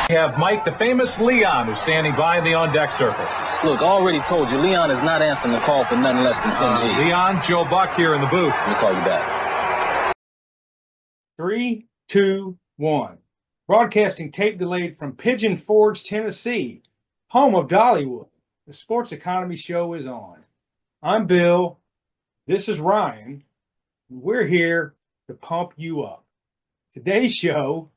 We have Mike, the famous Leon, who's standing by in the on-deck circle. Look, I already told you, Leon is not answering the call for nothing less than 10 G's. Leon, Joe Buck here in the booth. Let me call you back. 3, 2, 1. Broadcasting tape delayed from Pigeon Forge, Tennessee, home of Dollywood. The Sports Economy Show is on. I'm Bill. This is Ryan. We're here to pump you up. Today's show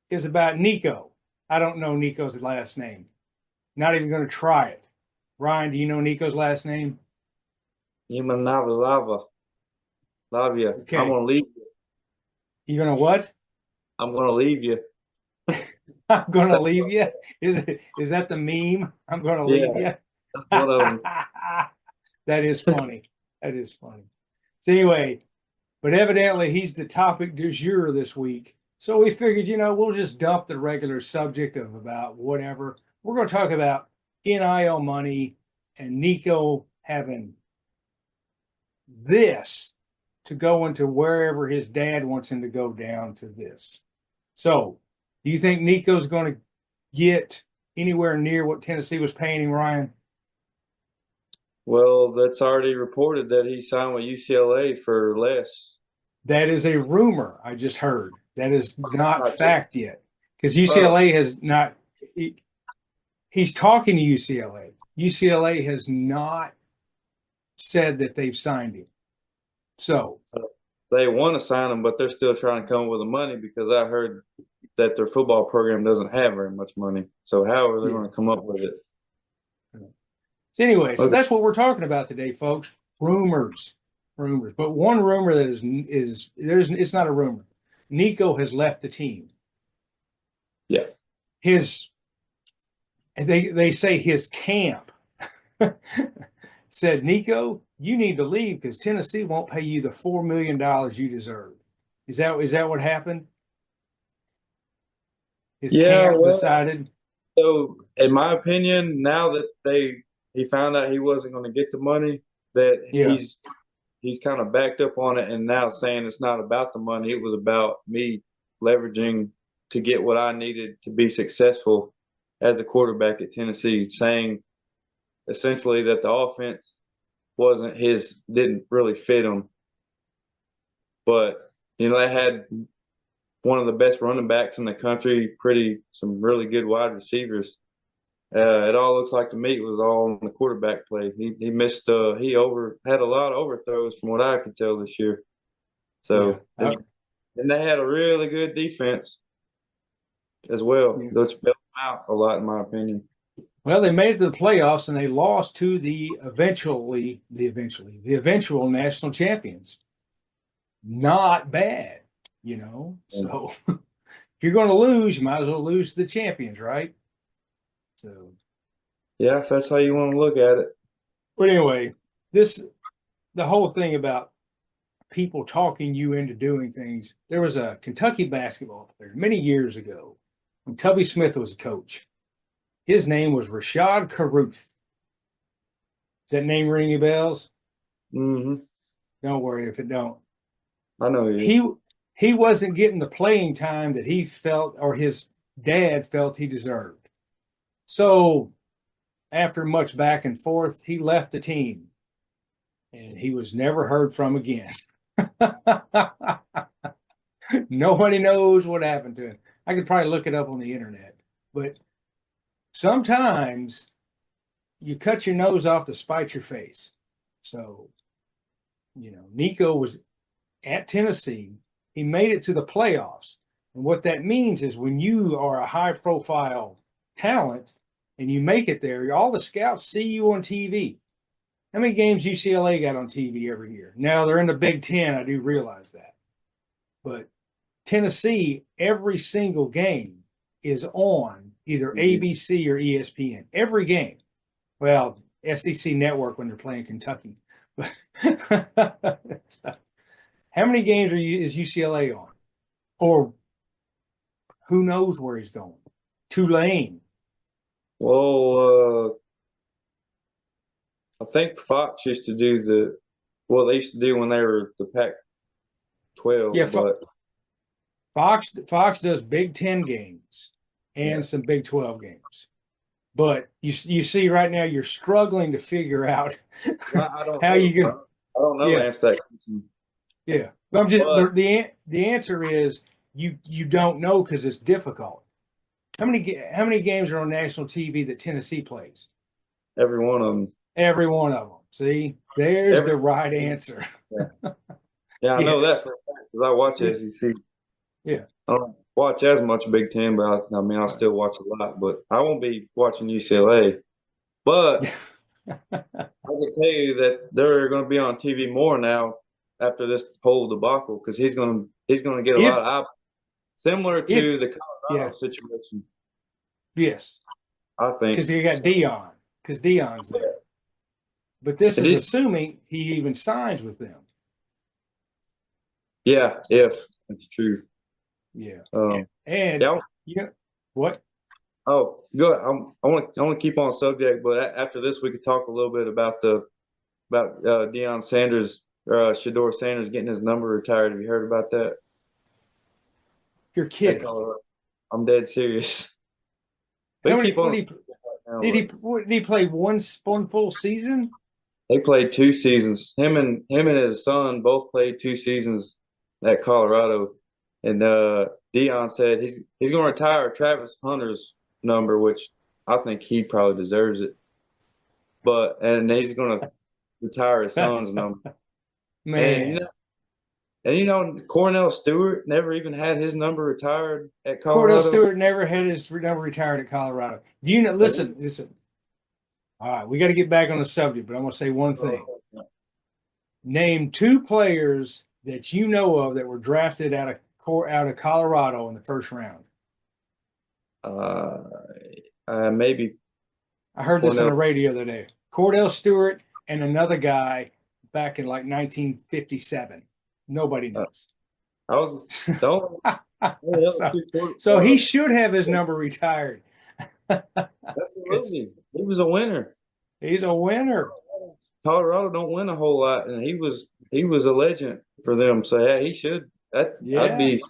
is about NICO. I don't know NICO's last name. Not even going to try it. Ryan, do you know NICO's last name? Lavia. Okay. I'm going to leave you. You're going to what? I'm going to leave you. I'm going to leave you? Is that the meme? I'm going to leave you? That's one of them. That is funny. That is funny. So anyway, but evidently he's the topic du jour this week. So we figured, we'll just dump the regular subject of about whatever. We're going to talk about NIL money and NICO having this to go into wherever his dad wants him to go down to this. So do you think NICO's going to get anywhere near what Tennessee was paying him, Ryan? Well, that's already reported that he signed with UCLA for less. That is a rumor I just heard. That is not fact yet. Because UCLA has not he's talking to UCLA. UCLA has not said that they've signed him. So they want to sign him, but they're still trying to come up with the money because I heard that their football program doesn't have very much money. So how are they going to come up with it? So anyway, so that's what we're talking about today, folks. Rumors. But one rumor that it's not a rumor. NICO has left the team. Yeah. They say his camp said, NICO, you need to leave because Tennessee won't pay you the $4 million you deserve. Is that what happened? His camp decided. So in my opinion, now that he found out he wasn't going to get the money, that he's kind of backed up on it and now saying it's not about the money. It was about me leveraging to get what I needed to be successful as a quarterback at Tennessee, saying essentially that the offense didn't really fit him. But, they had one of the best running backs in the country, some really good wide receivers. It all looks like to me it was all on the quarterback play. He missed. He had a lot of overthrows from what I could tell this year. So and they had a really good defense as well, which bailed them out a lot, in my opinion. Well, they made it to the playoffs and they lost to the eventual national champions. Not bad, So if you're going to lose, you might as well lose to the champions, right? So, yeah, if that's how you want to look at it. But anyway, the whole thing about people talking you into doing things. There was a Kentucky basketball player many years ago when Tubby Smith was a coach. His name was Rashad Caruth. Does that name ring any bells? Mm-hmm. Don't worry if it don't. I know you. He wasn't getting the playing time that he felt or his dad felt he deserved. So after much back and forth, he left the team and he was never heard from again. Nobody knows what happened to him. I could probably look it up on the internet, but sometimes you cut your nose off to spite your face. So, NICO was at Tennessee. He made it to the playoffs. And what that means is when you are a high profile talent and you make it there, all the scouts see you on TV. How many games UCLA got on TV every year? Now they're in the Big Ten. I do realize that. But Tennessee, every single game is on either ABC or ESPN. Every game. Well, SEC Network when they're playing Kentucky. How many games is UCLA on? Or who knows where he's going? Tulane. Well, I think Fox used to do they used to do when they were the Pac-12. Yeah, but Fox does Big Ten games, and some Big 12 games. But you see right now you're struggling to figure out I don't how know. you can. I don't know Yeah. the answer to that question. Yeah, but I'm just But the answer is you don't know because it's difficult. How many games are on national TV that Tennessee plays? every one of them. Every one of them. See, there's Every the right answer. yeah, yeah, I know Yes. that for a fact because I watch Yeah. SEC. Yeah. I don't watch as much Big Ten, but I mean, I still watch a lot. But I won't be watching UCLA. But I can tell you that they're going to be on TV more now after this whole debacle because he's going to get a lot If of eyeballs. Similar if to the yeah, Colorado situation, yes, I think. because you got Dion, because Dion's there. But this And is assuming he even signs with them. yeah, if it's true. Yeah. Yeah. And you know what? Oh, good. I want to keep on subject, but after this, we could talk a little bit about Deion Sanders, Shador Sanders getting his number retired. Have you heard about that? You're At kidding. Colorado. I'm dead serious. How They many? keep What on. did he play one full season? They played 2 seasons. Him and his son both played 2 seasons at Colorado. And Deion said he's going to retire Travis Hunter's number, which I think he probably deserves it. And he's going to retire his son's number. Man, And Cornell Stewart never even had his number retired at Cordell Colorado. Stewart never had his number retired at Colorado. Do you know? Listen. All right, we got to get back on the subject, but I'm going to say one thing. Name 2 players that you know of that were drafted out of Colorado in the first round. Maybe I heard this on the Cornell. radio the other day. Cordell Stewart and another guy back in like 1957. Nobody knows. I was don't. So he should have his number retired. Absolutely, he was a winner. He's a winner. Colorado don't win a whole lot, and he was a legend for them. So yeah, he should. Yeah. I'd be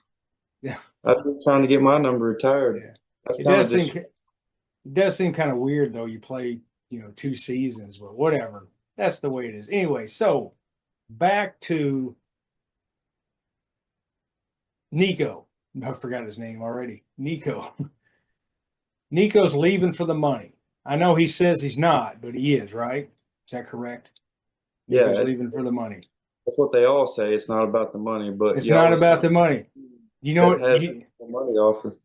trying to get my number retired. Yeah. That's It does seem kind of weird though. You play 2 seasons, but whatever. That's the way it is. Anyway, so back to NICO. I forgot his name already. NICO. NICO's leaving for the money. I know he says he's not, but he is, right? Is that correct? Yeah, NICO's leaving for the money. That's what they all say. It's not about the money, but it's not about the money. You know what? The money offer.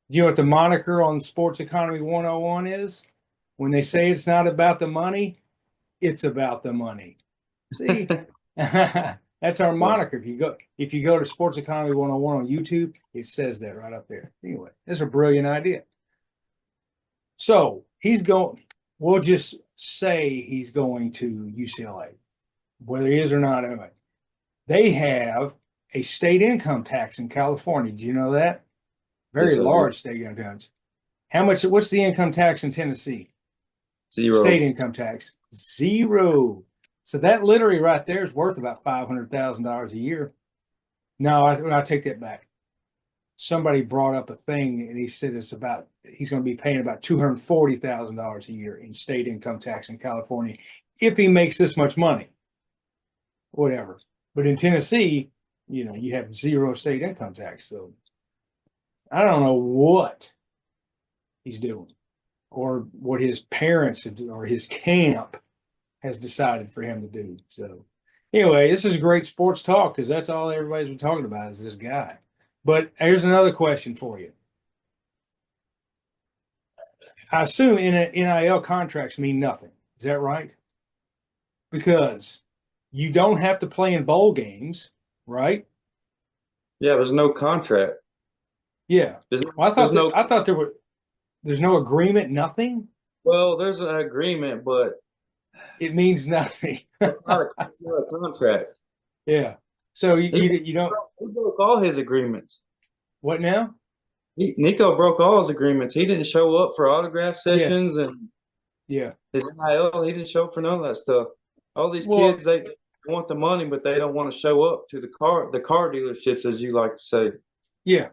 You know what the moniker on Sports Economy 101 is? When they say it's not about the money, it's about the money. See? That's our moniker. If you go to Sports Economy 101 on YouTube, it says that right up there. Anyway, it's a brilliant idea. So we'll just say he's going to UCLA, whether he is or not. Anyway, they have a state income tax in California. Do you know that? Very large state income tax. What's the income tax in Tennessee? 0. State income tax, 0. So that literally right there is worth about $500,000 a year. No, I take that back. Somebody brought up a thing and he said he's going to be paying about $240,000 a year in state income tax in California if he makes this much money. Whatever. But in Tennessee, you have 0 state income tax. So I don't know what he's doing or what his parents or his camp has decided for him to do. So anyway, this is great sports talk because that's all everybody's been talking about is this guy. But here's another question for you. I assume NIL contracts mean nothing. Is that right? Because you don't have to play in bowl games, right? Yeah, there's no contract. Yeah. I thought there's no agreement, nothing. Well, there's an agreement, but it means nothing. It's not a contract. Yeah. So you don't. He broke all his agreements. What now? NICO broke all his agreements. He didn't show up for autograph sessions and his NIL. He didn't show up for none of that stuff. All these kids, they want the money, but they don't want to show up to the car dealerships, as you like to say. Yeah,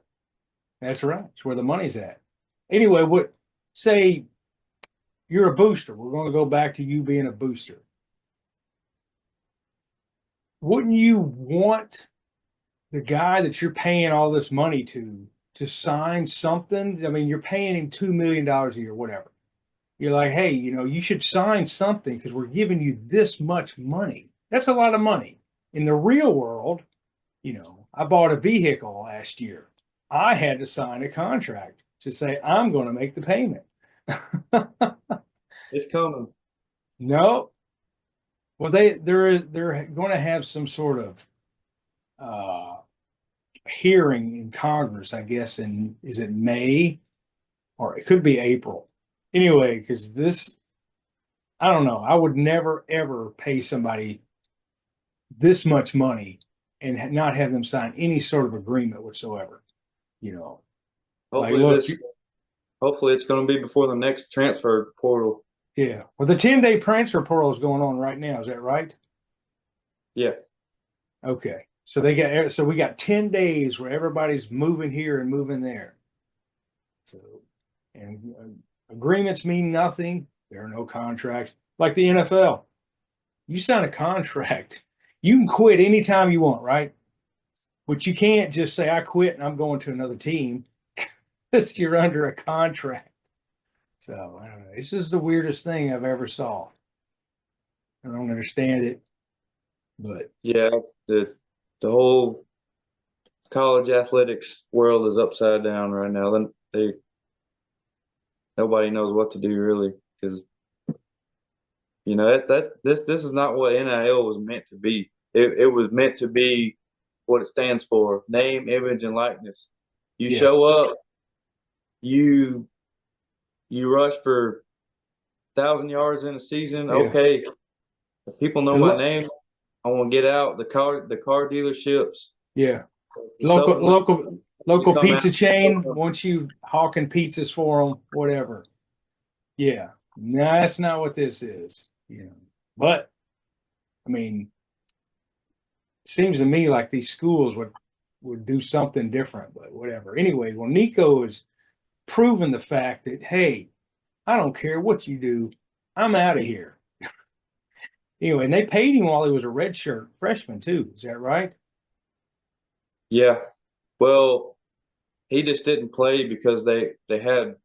that's right. It's where the money's at. anyway, say you're a booster. We're going to go back to you being a booster. Wouldn't you want the guy that you're paying all this money to sign something? I mean, you're paying him $2 million a year, whatever. You're like, hey, you should sign something because we're giving you this much money. That's a lot of money. In the real world, I bought a vehicle last year. I had to sign a contract to say I'm going to make the payment. It's coming. No. Well, they're going to have some sort of hearing in Congress, I guess, is it May or it could be April. Anyway, because I don't know. I would never, ever pay somebody this much money and not have them sign any sort of agreement whatsoever. Like, Hopefully look, hopefully it's going to be before the next transfer portal. yeah. Well, the 10-day transfer portal is going on right now. Is that right? Yeah. Okay. So we got 10 days where everybody's moving here and moving there. So, and agreements mean nothing. There are no contracts. Like the NFL, you sign a contract, you can quit anytime you want, right? But you can't just say, I quit and I'm going to another team because you're under a contract. So I don't know. This is the weirdest thing I've ever saw. I don't understand it, but Yeah, the whole college athletics world is upside down right now. Then nobody knows what to do really because this is not what NIL was meant to be. It was meant to be what it stands for: name, image, and likeness. You yeah, show up, you rush for 1,000 yards in a season. yeah. Okay, if people know The my lo- name, I want to get out the car dealerships. yeah, The supplement to local come out. pizza chain wants you hawking pizzas for them, whatever. Yeah, no, that's not what this is. But I mean, it seems to me like these schools would do something different, but whatever. Anyway, well, NICO has proven the fact that, hey, I don't care what you do, I'm out of here. Anyway, and they paid him while he was a redshirt freshman too. Is that right? Yeah. Well, he just didn't play because they had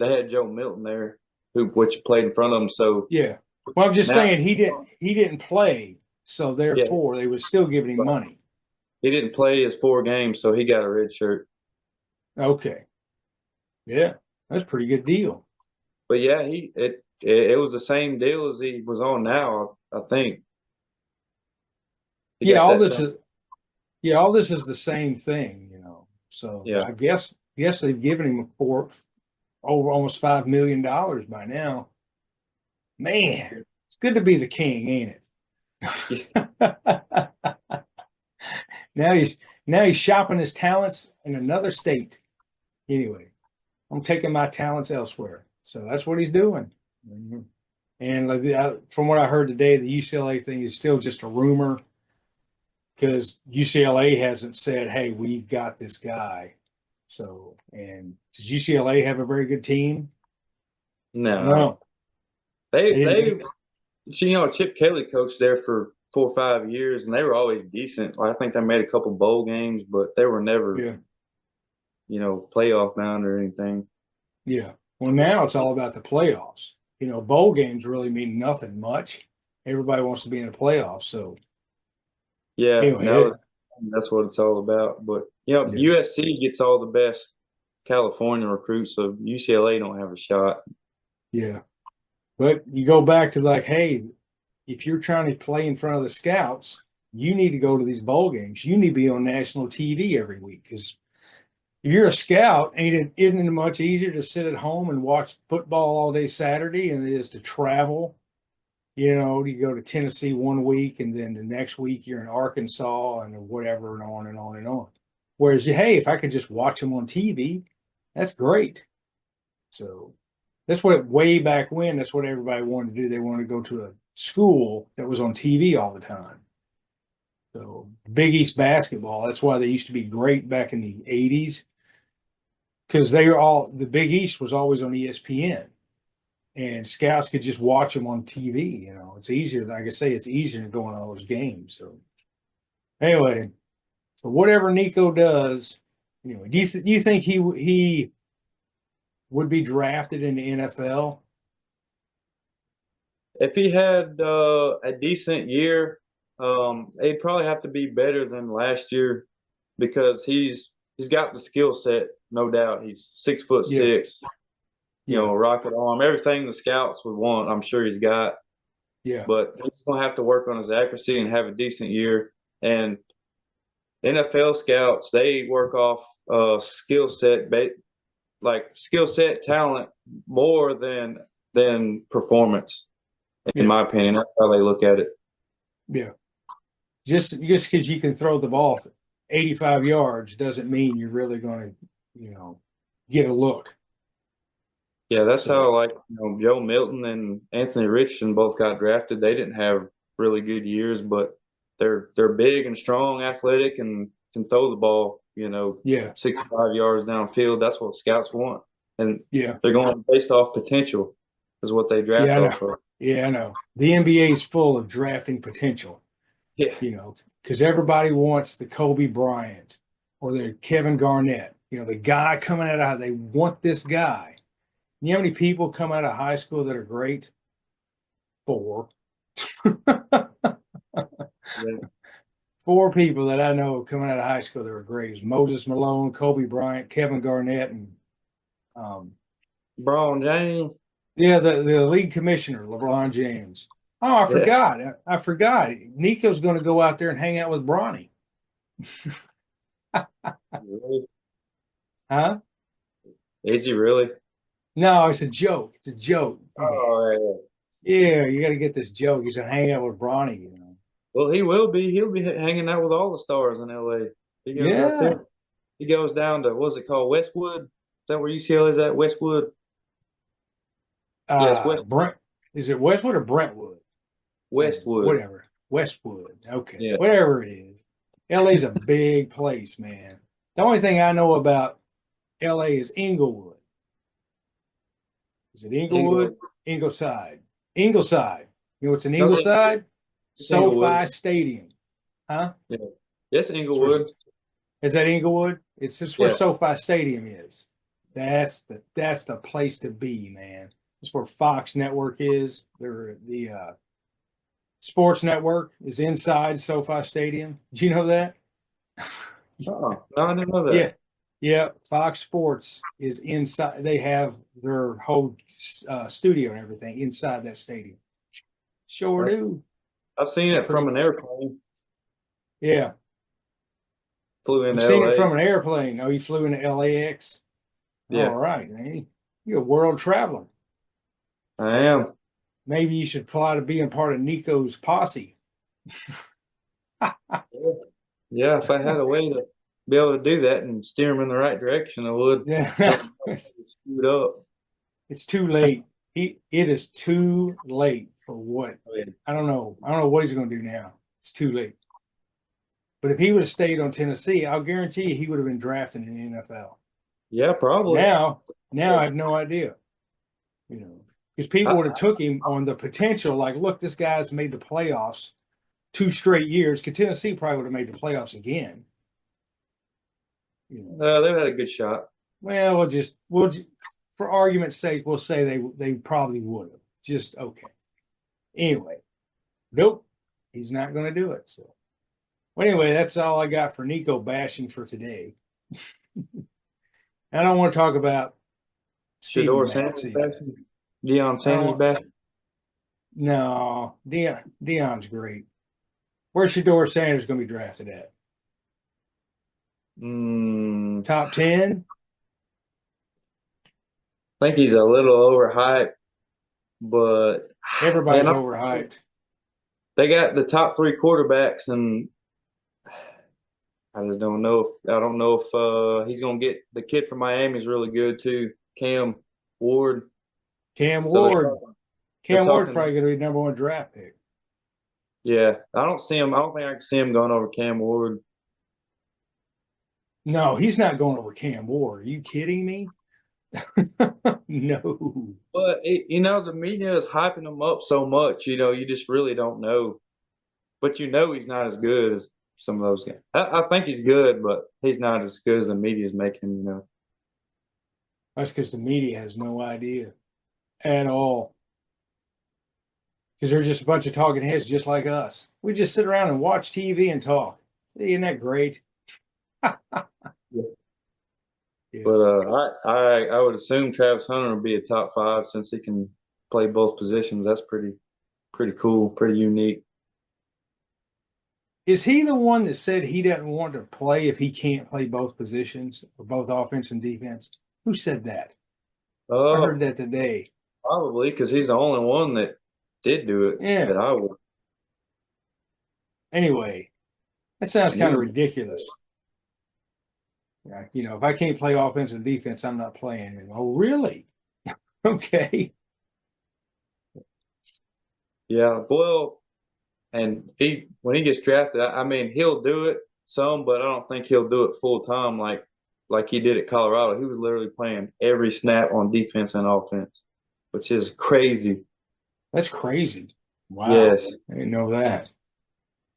Joe Milton there, which played in front of him. So Yeah. Well, I'm just now, saying he didn't play, so yeah, therefore they was still giving him money. he didn't play his 4 games, so he got a red shirt. Okay. Yeah, that's a pretty good deal. But yeah, it was the same deal as he was on now. I think he Yeah, got all that this same. is yeah, all this is the same thing. So Yeah, I guess they've given him over almost $5 million by now. Man, it's good to be the king, ain't yeah, it? Now he's shopping his talents in another state. Anyway, I'm taking my talents elsewhere. So that's what he's doing. Mhm. And from what I heard today, the UCLA thing is still just a rumor because UCLA hasn't said, "Hey, we've got this guy." So, and does UCLA have a very good team? no, No, they they didn't. Chip Kelly coached there for 4 or 5 years, and they were always decent. I think they made a couple bowl games, but they were never Yeah, playoff bound or anything. yeah. Well, now it's all about the playoffs. Bowl games really mean nothing much. Everybody wants to be in the playoffs. So Yeah, anyway, now that's what it's all about. But yeah, USC gets all the best California recruits, so UCLA don't have a shot. yeah. But you go back to like, hey, if you're trying to play in front of the scouts, you need to go to these bowl games. You need to be on national TV every week because if you're a scout, isn't it much easier to sit at home and watch football all day Saturday than it is to travel? You go to Tennessee one week and then the next week you're in Arkansas and whatever and on and on and on. Whereas, hey, if I could just watch them on TV, that's great. So that's what way back when, that's what everybody wanted to do. They wanted to go to a school that was on TV all the time. So Big East basketball, that's why they used to be great back in the 80s because they were all the Big East was always on ESPN, and scouts could just watch them on TV. You know, it's easier. Like I say, it's easier than going to all those games. So anyway, so whatever NICO does, anyway, do you think he would be drafted in the NFL? If he had a decent year, he'd probably have to be better than last year because he's got the skill set, no doubt. He's 6'6", Yeah, you yeah, know, rocket arm, everything the scouts would want. I'm sure he's got, yeah, but he's gonna have to work on his accuracy and have a decent year. And NFL scouts, they work off skill set, like skill set talent more than performance. In yeah, my opinion, that's how they look at it. yeah. Just because you can throw the ball 85 yards doesn't mean you're really going to, get a look. Yeah, that's So how like Joe Milton and Anthony Richardson both got drafted. They didn't have really good years, but they're big and strong, athletic, and can throw the ball. yeah, 65 yards downfield. That's what scouts want, and yeah, they're going based off potential, is what they yeah. draft I know. off of. Yeah, I know. The NBA is full of drafting potential. Yeah, Because everybody wants the Kobe Bryant or the Kevin Garnett. The guy coming out of they want this guy. You know how many people come out of high school that are great? Four. yeah. Four people that I know coming out of high school that were great. It was Moses Malone, Kobe Bryant, Kevin Garnett, and um, LeBron James. yeah, the league commissioner, LeBron James. Oh, I Yeah, forgot. I forgot. Nico's going to go out there and hang out with Bronny. really? Huh? Is he really? No, it's a joke. It's a joke. Oh, Yeah, you got to get this joke. He's going to hang out with Bronny. well, he will be. He'll be hanging out with all the stars in LA. He goes out Yeah. there. He goes down to what's it called, Westwood? Is that where UCLA is at? Westwood? Yes, Brent, is it Westwood or Brentwood? Westwood. Whatever. Westwood. Okay. Yeah. Whatever it is. LA's a big place, man. The only thing I know about LA is Inglewood. Is it Inglewood? Inglewood. Ingleside. Ingleside. You know what's in No, Ingleside? it's Inglewood. SoFi Stadium. Huh? Yeah. Yes, That's where, Inglewood. is that Inglewood? It's just where Yeah. SoFi Stadium is. That's the place to be, man. That's where Fox Network is. The sports network is inside SoFi Stadium. Did you know that? Oh, no, I didn't know that. Yeah, yeah. Fox Sports is inside. They have their whole studio and everything inside that stadium. Sure do. I've seen That's it from pretty an cool. airplane. Yeah, Flew you've into seen it LA. from an airplane. Oh, you flew into LAX. Yeah, All right, man. You're a world traveler. I am. Maybe you should apply to being part of Nico's posse. Yeah, if I had a way to be able to do that and steer them in the right direction, I would. Yeah, Screwed up. it's too late. It is too late for what? Oh, yeah. I don't know. I don't know what he's going to do now. It's too late. But if he would have stayed on Tennessee, I'll guarantee you he would have been drafted in the NFL. Yeah, probably. Now I have no idea. Because people would I, have took him on the potential. Like, look, this guy's made the playoffs 2 straight years. Because Tennessee probably would have made the playoffs again. they had a good shot. Well, we'll just, for argument's sake, we'll say they probably would have. Just okay. Anyway, nope, he's not going to do it. So, well, anyway, that's all I got for NICO bashing for today. I don't want to talk about Stephen Shador Sanders Matzy. bashing. Deion Sanders bashing. No, Deion's great. Where's Shador Sanders going to be drafted at? Top 10? I think he's a little overhyped, but Everybody's overhyped. They got the top 3 quarterbacks, and I just don't know. I don't know if he's going to get the kid from Miami is really good too, Cam Ward. Cam So Ward. Cam Ward's talking- probably going to be number 1 draft pick. Yeah, I don't see him. I don't think I can see him going over Cam Ward. No, he's not going over Cam Ward. Are you kidding me? No. But the media is hyping him up so much. You just really don't know. But he's not as good as some of those guys. I think he's good, but he's not as good as the media is making him. That's because the media has no idea at all. Because they're just a bunch of talking heads just like us. We just sit around and watch TV and talk. Isn't that great? Yeah. Yeah. But I would assume Travis Hunter will be a top 5 since he can play both positions. That's pretty cool, pretty unique. Is he the one that said he doesn't want to play if he can't play both positions or both offense and defense? Who said that? I heard that today. Probably because he's the only one that did do it. Yeah. That I would. Anyway, that sounds kind of ridiculous. If I can't play offense and defense, I'm not playing. Oh, really? Okay. Yeah. Well, and when he gets drafted, I mean, he'll do it some, but I don't think he'll do it full time like he did at Colorado. He was literally playing every snap on defense and offense, which is crazy. That's crazy. Wow. Yes. I didn't know that.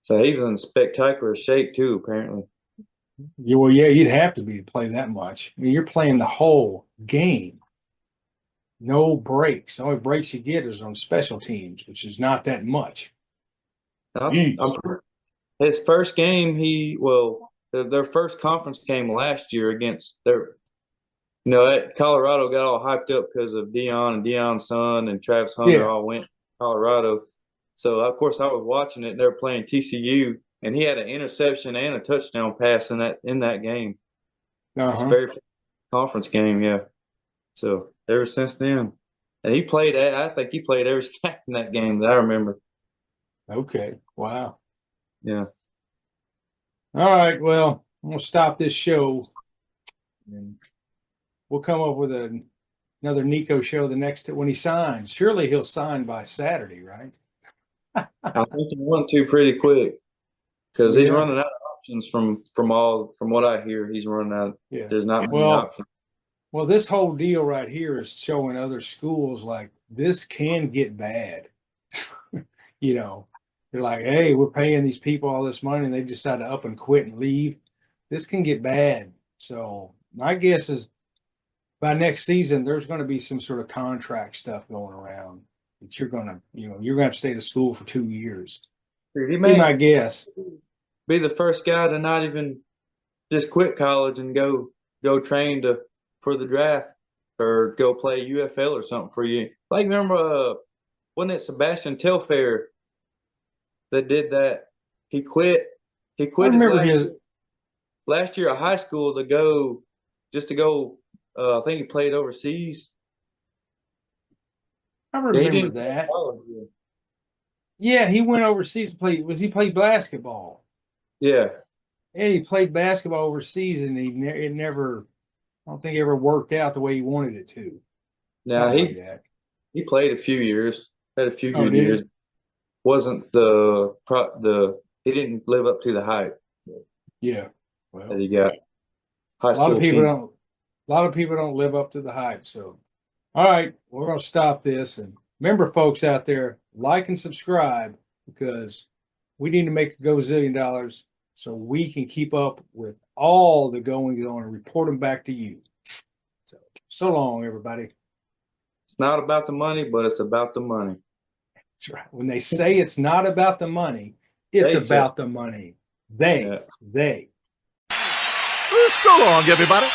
So he was in spectacular shape too, apparently. Yeah, well, yeah, you'd have to be to play that much. I mean, you're playing the whole game. No breaks. The only breaks you get is on special teams, which is not that much. His first game, their first conference game last year against Colorado got all hyped up because of Deion and Deion's son and Travis Hunter all went to Colorado. So, of course, I was watching it. They were playing TCU, and he had an interception and a touchdown pass in that game. His very first conference game, yeah. So, ever since then. And I think he played every snap in that game that I remember. Okay. Wow. Yeah. All right. Well, I'm going to stop this show. And we'll come up with another NICO show when he signs. Surely he'll sign by Saturday, right? I think he wants to pretty quick because he's running out of options from what I hear. He's running out. Yeah. There's not many options. Well, this whole deal right here is showing other schools like this can get bad. They're like, hey, we're paying these people all this money and they decide to up and quit and leave. This can get bad. So my guess is by next season, there's going to be some sort of contract stuff going around that you're going to have to stay to school for 2 years. He may, my guess. Be the first guy to not even just quit college and go train for the draft or go play UFL or something for you. Like, remember, wasn't it Sebastian Telfair that did that? He quit. He quit. I remember last year at high school to go. I think he played overseas. I remember that. Yeah, he went overseas to play. He played basketball? Yeah. And he played basketball overseas, and it never. I don't think it ever worked out the way he wanted it to. Now he played a few years. Had a few good years. Wasn't he didn't live up to the hype. Yeah. Well, that he got. A lot of people don't live up to the hype. So, all right, we're going to stop this. And remember, folks out there, like and subscribe because we need to make a gazillion dollars so we can keep up with all the goings on and report them back to you. So long, everybody. It's not about the money, but it's about the money. That's right. When they say it's not about the money, it's about the money. They. So long, everybody.